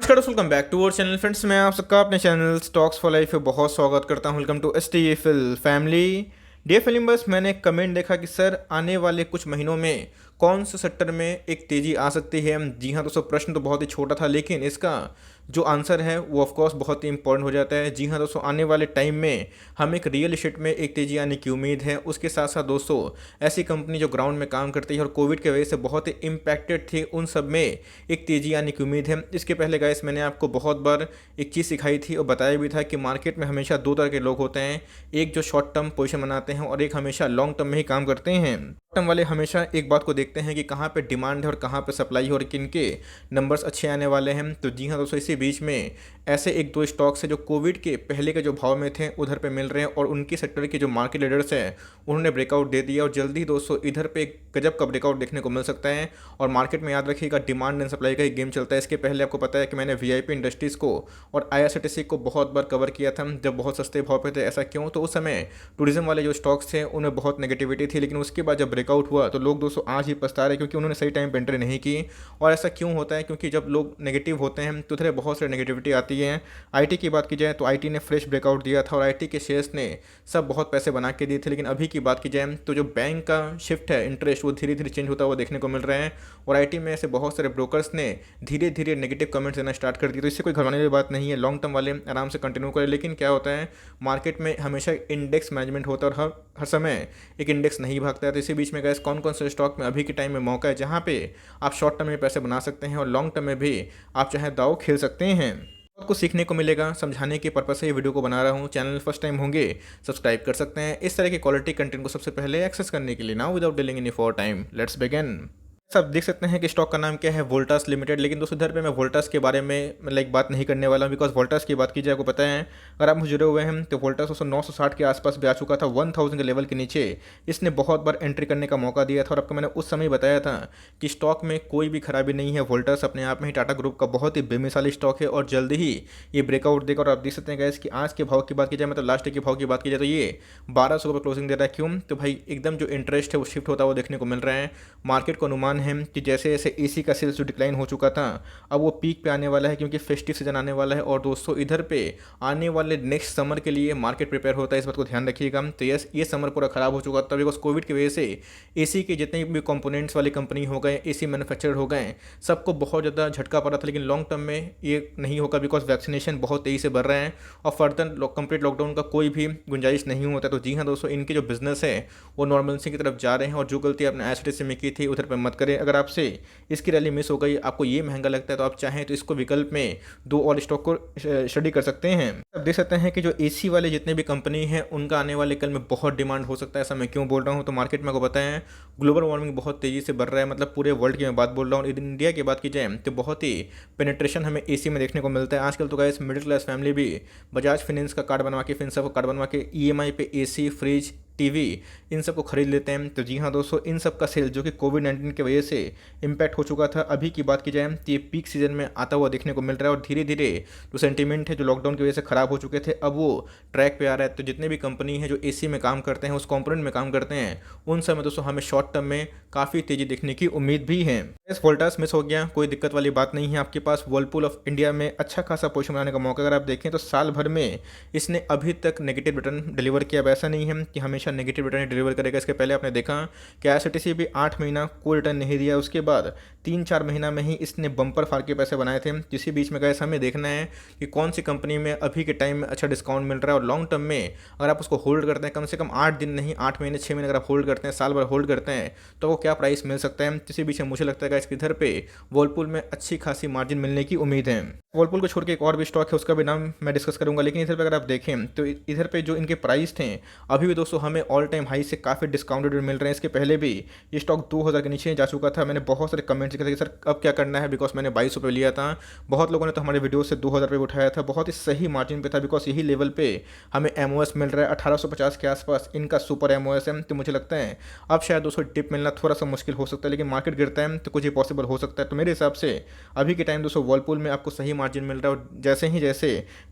नमस्कार दोस्तों, welcome back to our channel friends. मैं आप सबका अपने चैनल स्टॉक्स फॉर लाइफ पे बहुत स्वागत करता हूं। Welcome to STFL family. Dear filmers, मैंने कमेंट देखा कि सर आने वाले कुछ महीनों में कौन से सेक्टर में एक तेज़ी आ सकती है। जी हाँ दोस्तों, प्रश्न तो बहुत ही छोटा था, लेकिन इसका जो आंसर है वो ऑफ कोर्स बहुत ही इंपॉर्टेंट हो जाता है। जी हाँ दोस्तों, आने वाले टाइम में हमें एक रियल एस्टेट में एक तेज़ी आने की उम्मीद है। उसके साथ साथ दोस्तों, ऐसी कंपनी जो ग्राउंड में काम करती है और कोविड की वजह से बहुत ही इम्पैक्टेड थी, उन सब में एक तेज़ी आने की उम्मीद है। इसके पहले गाइस मैंने आपको बहुत बार एक चीज़ सिखाई थी और बताया भी था कि मार्केट में हमेशा दो तरह के लोग होते हैं, एक जो शॉर्ट टर्म पोजीशन बनाते हैं और एक हमेशा लॉन्ग टर्म में ही काम करते हैं। शॉर्ट टर्म वाले हमेशा एक बात को देखते हैं कि कहाँ पे डिमांड है और कहाँ पे सप्लाई है और किन के नंबर्स अच्छे आने वाले हैं। तो जी हाँ दोस्तों, इसी बीच में ऐसे एक दो स्टॉक्स है जो कोविड के पहले के जो भाव में थे उधर पे मिल रहे हैं और उनकी सेक्टर के जो मार्केट लीडर्स हैं उन्होंने ब्रेकआउट दे दिया और जल्दी दोस्तों इधर पे एक गजब का ब्रेकआउट देखने को मिल सकता है। और मार्केट में याद रखिएगा, डिमांड एंड सप्लाई का ही गेम चलता है। इसके पहले आपको पता है कि मैंने वीआईपी इंडस्ट्रीज़ को और आईआरसीटीसी को बहुत बार कवर किया था जब बहुत सस्ते भाव पे थे। ऐसा क्यों? तो उस समय टूरिज्म वाले जो स्टॉक्स थे उनमें बहुत नेगेटिविटी थी, लेकिन उसके बाद जब ब्रेकआउट हुआ तो लोग दोस्तों आज ही पछता रहे क्योंकि उन्होंने सही टाइम पर एंट्री नहीं की। और ऐसा क्यों होता है? क्योंकि जब लोग नेगेटिव होते हैं तो उधर बहुत सारी नेगेटिविटी आती है। आईटी की बात की जाए तो आईटी ने फ्रेश ब्रेकआउट दिया था और आईटी के शेयर्स ने सब बहुत पैसे बना के दिए थे। लेकिन अभी की बात की जाए तो जो बैंक का शिफ्ट है, इंटरेस्ट, वो धीरे धीरे चेंज होता हुआ देखने को मिल रहा है और आईटी में ऐसे बहुत सारे ब्रोकर्स ने धीरे धीरे नेगेटिव कमेंट्स देना स्टार्ट कर दिया। तो इससे कोई घबराने वाली बात नहीं है, लॉन्ग टर्म वाले आराम से कंटिन्यू करें। लेकिन क्या होता है, मार्केट में हमेशा इंडेक्स मैनेजमेंट होता है और हर समय एक इंडेक्स नहीं भागता है। तो इसी बीच में गैस कौन कौन से स्टॉक में अभी के टाइम में मौका है जहाँ पे आप शॉर्ट टर्म में पैसे बना सकते हैं और लॉन्ग टर्म में भी आप चाहे दाव खेल सकते हैं। आपको सीखने को मिलेगा, समझाने के पर्पज से ये वीडियो को बना रहा हूँ। चैनल फर्स्ट टाइम होंगे सब्सक्राइब कर सकते हैं इस तरह की क्वालिटी कंटेंट को सबसे पहले एक्सेस करने के लिए। Now without delaying any for time, let's begin. सब देख सकते हैं कि स्टॉक का नाम क्या है, वोल्टास लिमिटेड। लेकिन दोस्तों इधर पे मैं वोल्टास के बारे में लाइक बात नहीं करने वाला हूँ, बिकॉज वोल्टास की बात की जाए, आपको पता है अगर आप जुड़े हुए हैं तो वोल्टास दोस्तों 960 के आसपास भी आ चुका था। 1000 के लेवल के नीचे इसने बहुत बार एंट्री करने का मौका दिया था और आपको मैंने उस समय बताया था कि स्टॉक में कोई भी खराबी नहीं है। वोल्टास अपने आप में ही टाटा ग्रुप का बहुत ही बेमिसाली स्टॉक है और जल्दी ही ये ब्रेकआउट देगा। और आप देख सकते हैं गैस कि आज के भाव की बात की जाए, मतलब लास्ट डे के भाव की बात की जाए तो ये 1200 पर क्लोजिंग दे रहा है। क्यों? तो भाई एकदम जो इंटरेस्ट है वो शिफ्ट होता हुआ देखने को मिल रहा है। मार्केट को अनुमान है कि जैसे जैसे एसी का सेल्स जो डिक्लाइन हो चुका था अब वो पीक पे आने वाला है क्योंकि फेस्टिव सीजन आने वाला है। और दोस्तों इधर पे आने वाले नेक्स्ट समर के लिए मार्केट प्रिपेयर होता है, इस बात को ध्यान रखिएगा। तो यस, ये समर पूरा खराब हो चुका था बिकॉज कोविड की वजह से एसी के जितने भी कंपोनेंट्स वाली कंपनी हो गए, एसी मैन्युफैक्चरर हो गए, सबको बहुत ज़्यादा झटका पड़ा था। लेकिन लॉन्ग टर्म में ये नहीं होगा बिकॉज वैक्सीनेशन बहुत तेज़ी से बढ़ रहे हैं और फर्दर कंप्लीट लॉकडाउन का कोई भी गुंजाइश नहीं होता। तो जी हाँ दोस्तों, इनके जो बिजनेस है वो नॉर्मलसी की तरफ जा रहे हैं और जो गलती आपने एसटीसी में की थी उधर पर मत करें। अगर आपसे इसकी रैली मिस हो गई, आपको ये महंगा लगता है, तो आप चाहें तो इसको विकल्प में दो और स्टॉक को स्टडी कर सकते हैं। आप देख सकते हैं कि जो एसी वाले जितने भी कंपनी है उनका आने वाले कल में बहुत डिमांड हो सकता है। ऐसा मैं क्यों बोल रहा हूँ? तो मार्केट में आपको पता है ग्लोबल वार्मिंग बहुत तेज़ी से बढ़ रहा है, मतलब पूरे वर्ल्ड की मैं बात बोल रहा हूँ। इंडिया की बात की जाए तो बहुत ही पेनिट्रेशन हमें एसी में देखने को मिलता है आजकल। तो गाइस मिडिल क्लास फैमिली भी बजाज फाइनेंस का कार्ड बनवा के, फिनसर्व का कार्ड बनवा के ईएमआई पे एसी, फ्रिज, टीवी इन सब को खरीद लेते हैं। तो जी हाँ दोस्तों, इन सब का सेल जो कि कोविड-19 की वजह से इम्पैक्ट हो चुका था, अभी की बात की जाए तो ये पीक सीजन में आता हुआ देखने को मिल रहा है और धीरे धीरे जो सेंटीमेंट है जो लॉकडाउन की वजह से खराब हो चुके थे अब वो ट्रैक पे आ रहा है। तो जितने भी कंपनी है जो एसी में काम करते हैं, उस कॉम्पोनेंट में काम करते हैं, उन समय दोस्तों हमें शॉर्ट टर्म में काफ़ी तेज़ी देखने की उम्मीद भी है। इस वोल्टास मिस हो गया, कोई दिक्कत वाली बात नहीं है। आपके पास वर्लपूल ऑफ इंडिया में अच्छा खासा पोजीशन बनाने का मौका अगर आप देखें तो साल भर में इसने अभी तक नेगेटिव रिटर्न डिलीवर किया। वैसा नहीं है कि हमेशा नेगेटिव रिटर्न डिलीवर करेगा। इसके पहले आपने देखा कि आईआरसीटीसी भी 8 महीना कोई रिटर्न नहीं दिया, उसके बाद 3-4 महीना में ही इसने बम्पर फाड़ के पैसे बनाए थे। इसी बीच में गैस हमें देखना है कि कौन सी कंपनी में अभी के टाइम में अच्छा डिस्काउंट मिल रहा है और लॉन्ग टर्म में अगर आप उसको होल्ड करते हैं, कम से कम 8 दिन नहीं 8 महीने 6 महीने अगर आप होल्ड करते हैं, साल भर होल्ड करते हैं, तो वो क्या प्राइस मिल सकता है। इसी बीच में मुझे लगता है इसके इधर पे वर्लपूल में अच्छी खासी मार्जिन मिलने की उम्मीद है। वर्लपूल को छोड़ के एक और भी स्टॉक है, उसका भी नाम मैं डिस्कस करूंगा। लेकिन इधर पे अगर आप देखें तो इधर पे जो इनके प्राइस थे अभी भी दोस्तों हमें ऑल टाइम हाई से काफ़ी डिस्काउंटेड मिल रहे हैं। इसके पहले भी ये स्टॉक 2000 के नीचे जा चुका था। मैंने बहुत सारे कमेंट्स किए थे कि सर अब क्या करना है, बिकॉज मैंने 2200 पे लिया था। बहुत लोगों ने तो हमारे वीडियो से 2000 पे उठाया था, बहुत ही सही मार्जिन पे था बिकॉज यही लेवल पे हमें एमओएस मिल रहा है 1850 के आसपास इनका सुपर एमओएस है। तो मुझे लगता है अब शायद दोस्तों डिप मिलना थोड़ा सा मुश्किल हो सकता है, लेकिन मार्केट गिरता है तो कुछ ही पॉसिबल हो सकता है। तो मेरे हिसाब से अभी के टाइम दोस्तों वर्लपूल में आपको सही मार्जिन मिल रहा है और जैसे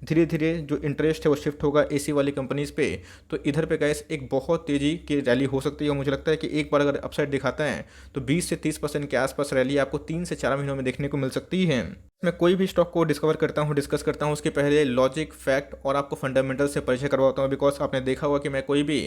धीरे धीरे जो इंटरेस्ट है वो शिफ्ट होगा एसी वाली कंपनीज पे, तो इधर पे गैस एक बहुत तेज़ी की रैली हो सकती है। और मुझे लगता है कि एक बार अगर अपसाइड दिखाता है तो 20 से 30% के आसपास रैली आपको 3 से 4 महीनों में देखने को मिल सकती है। मैं कोई भी स्टॉक को डिस्कवर करता हूँ, डिस्कस करता हूँ, उसके पहले लॉजिक, फैक्ट और आपको फंडामेंटल से परिचय करवाता हूँ। बिकॉज आपने देखा होगा कि मैं कोई भी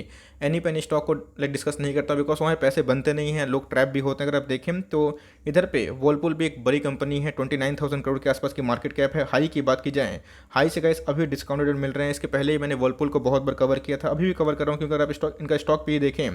एनी पेनी स्टॉक को डिस्कस नहीं करता, बिकॉज वहाँ पैसे बनते नहीं हैं, लोग ट्रैप भी होते हैं। अगर आप देखें तो इधर पे वर्लपूल भी एक बड़ी कंपनी है, 29,000 करोड़ के आसपास की मार्केट कैप है। हाई की बात की जाए, हाई से गाइस अभी डिस्काउंटेड मिल रहे हैं। इसके पहले ही मैंने वर्लपूल को बहुत बार कवर किया था, अभी भी कवर कर रहा हूँ, क्योंकि अगर आप स्टॉक, इनका स्टॉक भी देखें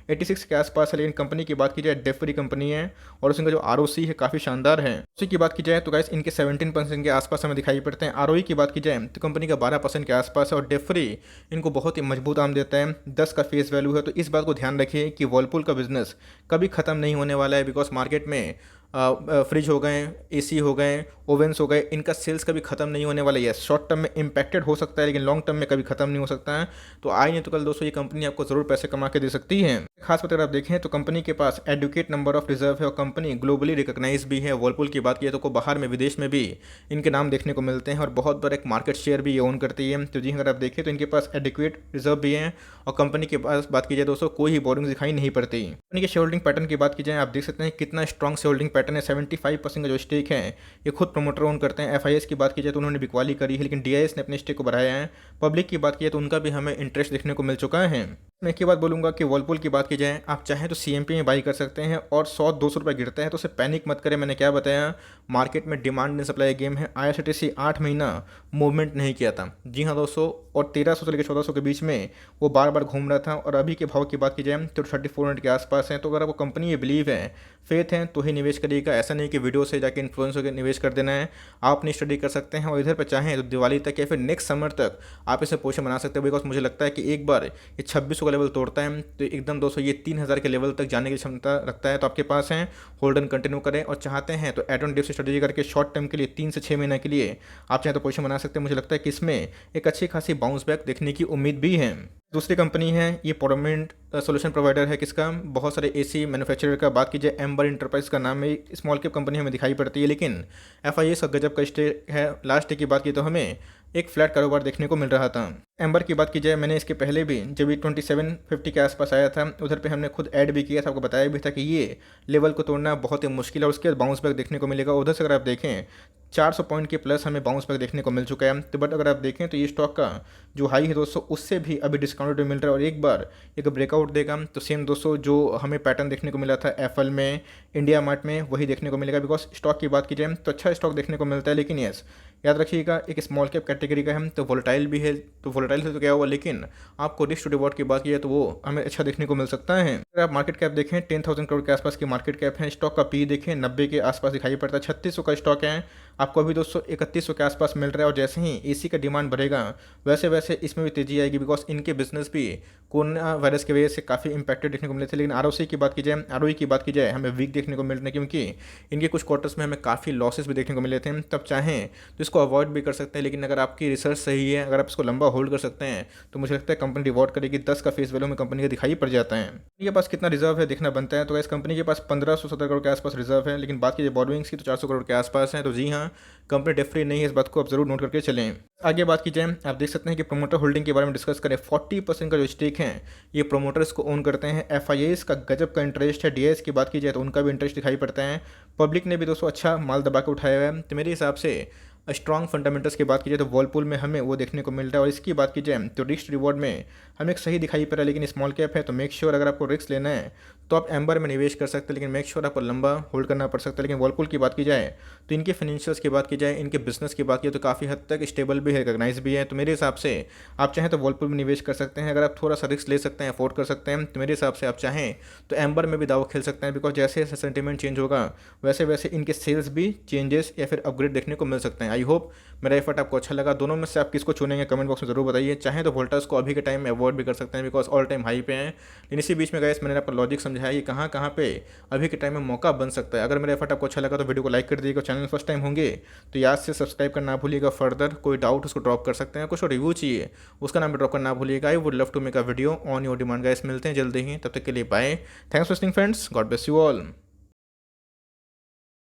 86 के आसपास है। लेकिन कंपनी की बात की जाए, डेफ फ्री कंपनी है और उसका जो ROC है काफ़ी शानदार है। उसी की बात की जाए तो गाइस इनके 17% के आसपास हमें दिखाई पड़ते हैं। ROE की बात की जाए तो कंपनी का 12% के आसपास है और डेफ फ्री इनको बहुत ही मजबूत आम देता है। 10 का फेस वैल्यू है। तो इस बात को ध्यान रखिए कि वर्लपूल का बिजनेस कभी ख़त्म नहीं होने वाला है। बिकॉज मार्केट में फ्रिज हो गए, AC हो गए, ओवेंस हो गए, इनका सेल्स कभी ख़त्म नहीं होने वाला है। शॉर्ट टर्म में इम्पैक्टेड हो सकता है, लेकिन लॉन्ग टर्म में कभी ख़त्म नहीं हो सकता है। तो आज नहीं तो कल दोस्तों ये कंपनी आपको ज़रूर पैसे कमा के दे सकती है। खास बात अगर आप देखें तो कंपनी के पास एडुकेट नंबर ऑफ रिजर्व है और कंपनी ग्लोबली रिकॉग्नाइज भी है। वर्लपूल की बात की तो बाहर में, विदेश में भी इनके नाम देखने को मिलते हैं और बहुत बड़ा एक मार्केट शेयर भी ये ओन करती है। तो जी अगर आप देखें तो इनके पास एडिक्वेट रिजर्व भी है और कंपनी के पास बात की जाए दोस्तों कोई ही बोरिंग दिखाई नहीं पड़ती। कंपनी के शेयर होल्डिंग पैटर्न की बात की जाए, आप देख सकते हैं कितना स्ट्रॉन्ग शेयर होल्डिंग पैटर्न है। 75% का जो स्टेक है ये खुद प्रमोटर ओन करते हैं। FIS की बात की जाए तो उन्होंने बिकवाली करी है, लेकिन DIS ने अपने स्टेक को बढ़ाया है। पब्लिक की बात की जाए तो उनका भी हमें इंटरेस्ट देखने को मिल चुका है। मैं एक ही बात बोलूँगा कि वर्लपूल की बात की जाए, आप चाहें तो CMP में बाई कर सकते हैं और 100-200 रुपये गिरता है तो उसे पैनिक मत करें। मैंने क्या बताया, मार्केट में डिमांड एंड सप्लाई गेम है। IRCTC 8 महीना मूवमेंट नहीं किया था। जी हाँ दोस्तों, और 1300 से लेकर 1400 के बीच में वो बार बार घूम रहा था। और अभी के भाव की बात की जाए तो 3400 के आसपास है। तो अगर आपको कंपनी ये बिलीव है, फेथ है, तो ही निवेश करिएगा। ऐसा नहीं कि वीडियो से जाके इन्फ्लुएंस होकर निवेश कर देना है। आप अपनी स्टडी कर सकते हैं और इधर पर चाहें तो दिवाली तक या फिर नेक्स्ट समर तक आप इसे पोर्शन बना सकते हैं। बिकॉज मुझे लगता है कि एक बार ये 2600 का लेवल तोड़ता है तो एकदम दोस्तों ये 3000 के लेवल तक जाने की क्षमता रखता है। तो आपके पास है, होल्ड एंड कंटिन्यू करें और चाहते हैं तो एड ऑन डिप स्ट्रेटजी करके शॉर्ट टर्म के लिए 3 से 6 महीने के लिए आप चाहें तो पोजीशन बना सकते हैं। मुझे लगता है कि इसमें एक अच्छी खासी बाउंस बैक देखने की उम्मीद भी है। दूसरी कंपनी है, ये प्रोडोमिनेंट सोल्यूशन प्रोवाइडर है। किसका, बहुत सारे AC मैन्युफैक्चरर का बात कीजिए, एम्बर इंटरप्राइज का नाम है। स्मॉल कैप कंपनी हमें दिखाई पड़ती है, लेकिन FIS का गजब का स्टे है। लास्ट डे की बात की तो हमें एक फ्लैट कारोबार देखने को मिल रहा था। एम्बर की बात की जाए, मैंने इसके पहले भी जब ये 2750 के आसपास आया था उधर पे हमने खुद ऐड भी किया था, आपको बताया भी था कि ये लेवल को तोड़ना बहुत ही मुश्किल है और उसके बाद बाउंस बैक देखने को मिलेगा। उधर से अगर आप देखें 400 पॉइंट के प्लस हमें बाउंस बैक देखने को मिल चुका है। तो बट अगर आप देखें तो ये स्टॉक का जो हाई है दोस्तों उससे भी अभी डिस्काउंटेड मिल रहा है और एक बार एक ब्रेकआउट देगा तो सेम दोस्तों जो हमें पैटर्न देखने को मिला था एफएल में, इंडिया मार्ट में, वही देखने को मिलेगा। बिकॉज स्टॉक की बात की जाए तो अच्छा स्टॉक देखने को मिलता है, लेकिन यस याद रखिएगा एक स्मॉल कैप कैटेगरी का है तो वोलेटाइल भी है। तो वोलेटाइल से तो क्या हुआ, लेकिन आपको रिस्क टू रिवॉर्ड की बात की जाए तो वो हमें अच्छा देखने को मिल सकता है। अगर आप मार्केट कैप देखें 10,000 करोड़ के आसपास की मार्केट कैप है। स्टॉक का पी देखें 90 के आसपास दिखाई पड़ता है। 3600 का स्टॉक है, आपको अभी दोस्तों 3100 के आसपास मिल रहा है। और जैसे ही AC का डिमांड बढ़ेगा वैसे वैसे इसमें भी तेजी आएगी। बिकॉज इनके बिजनेस भी कोरोना वायरस की वजह से काफ़ी इंपैक्टेड देखने को मिले थे। लेकिन ROC की बात की जाए, ROE की बात की जाए हमें वीक देखने को मिल रहे हैं, क्योंकि इनके कुछ क्वार्टर्स में हमें काफ़ी लॉसेस भी देखने को मिले थे। तब चाहें तो इसको अवॉइड भी कर सकते हैं, लेकिन अगर आपकी रिसर्च सही है, अगर आप इसको लंबा होल्ड कर सकते हैं तो मुझे लगता है कंपनी रिवॉर्ड करेगी। 10 का फेस वैल्यू में कंपनी का दिखाई पड़ जाता है। इनके पास कितना रिजर्व है देखना बनता है। तो इस कंपनी के पास 1517 करोड़ के आसपास रिजर्व है, लेकिन बात की जाए बोरोइंग्स की तो 400 करोड़ के आसपास है। तो जी हाँ, कंपनी डेट फ्री नहीं है, इस बात को आप जरूर नोट करके चलें। आगे बात की जाए, आप देख सकते हैं कि प्रोमोटर होल्डिंग के बारे में डिस्कस करें। 40% का जो स्टेक है ये प्रोमोटर्स को ओन करते हैं। FIS का गजब का इंटरेस्ट है। DIS की बात की जाए तो उनका भी इंटरेस्ट दिखाई पड़ता है। पब्लिक ने भी दोस्तों अच्छा माल दबा के उठाया हुआ है। तो मेरे हिसाब से स्ट्रॉन्ग फंडामेंटल्स की बात की जाए तो वर्लपूल में हमें वो देखने को मिल रहा है। और इसकी बात की जाए तो रिस्क रिवॉर्ड में हमें एक सही दिखाई पड़ रहा है, लेकिन स्मॉल कैप है तो मेक श्योर अगर आपको रिस्क लेना है तो आप एम्बर में निवेश कर सकते हैं, लेकिन मेक श्योर आपको लंबा होल्ड करना पड़ सकता है। लेकिन वर्लपूल की बात की जाए तो इनके फाइनेंशियल्स की बात की जाए, इनके बिजनेस की बात की तो काफ़ी हद तक स्टेबल भी है, रिकॉग्नाइज भी है। तो मेरे हिसाब से आप चाहें तो वर्लपूल में निवेश कर सकते हैं। अगर आप थोड़ा सा रिस्क ले सकते हैं, अफोर्ड कर सकते हैं, तो मेरे हिसाब से आप चाहें तो एम्बर में भी दाव खेल सकते हैं। बिकॉज जैसे जैसे सेंटीमेंट चेंज होगा वैसे वैसे इनके सेल्स भी चेंजेस या फिर अपग्रेड देखने को मिल सकते हैं। आई होप मेरा एफर्ट आपको अच्छा लगा। दोनों में से आप किसको चुनेंगे कमेंट बॉक्स में जरूर बताइए। चाहें तो वोल्टास को अभी के टाइम में अवॉइड भी कर सकते हैं, बिकॉज ऑल टाइम हाई पे हैं। लेकिन इसी बीच में गाइस मैंने आपको लॉजिक समझाया कि कहाँ कहाँ पे अभी के टाइम में मौका बन सकता है। अगर मेरा एफर्ट आपको अच्छा लगा तो वीडियो को लाइक कर दीजिएगा। चैनल फर्स्ट टाइम होंगे तो याद से सब्सक्राइब करना भूलिएगा। फर्दर कोई डाउट उसको ड्रॉप कर सकते हैं, कुछ रिव्यू चाहिए उसका नाम भी ड्रॉप करना भूलिएगा। I would love to make a video on your demand guys. मिलते हैं जल्दी ही, तब तक के लिए bye. Thanks for listening friends, God bless you all.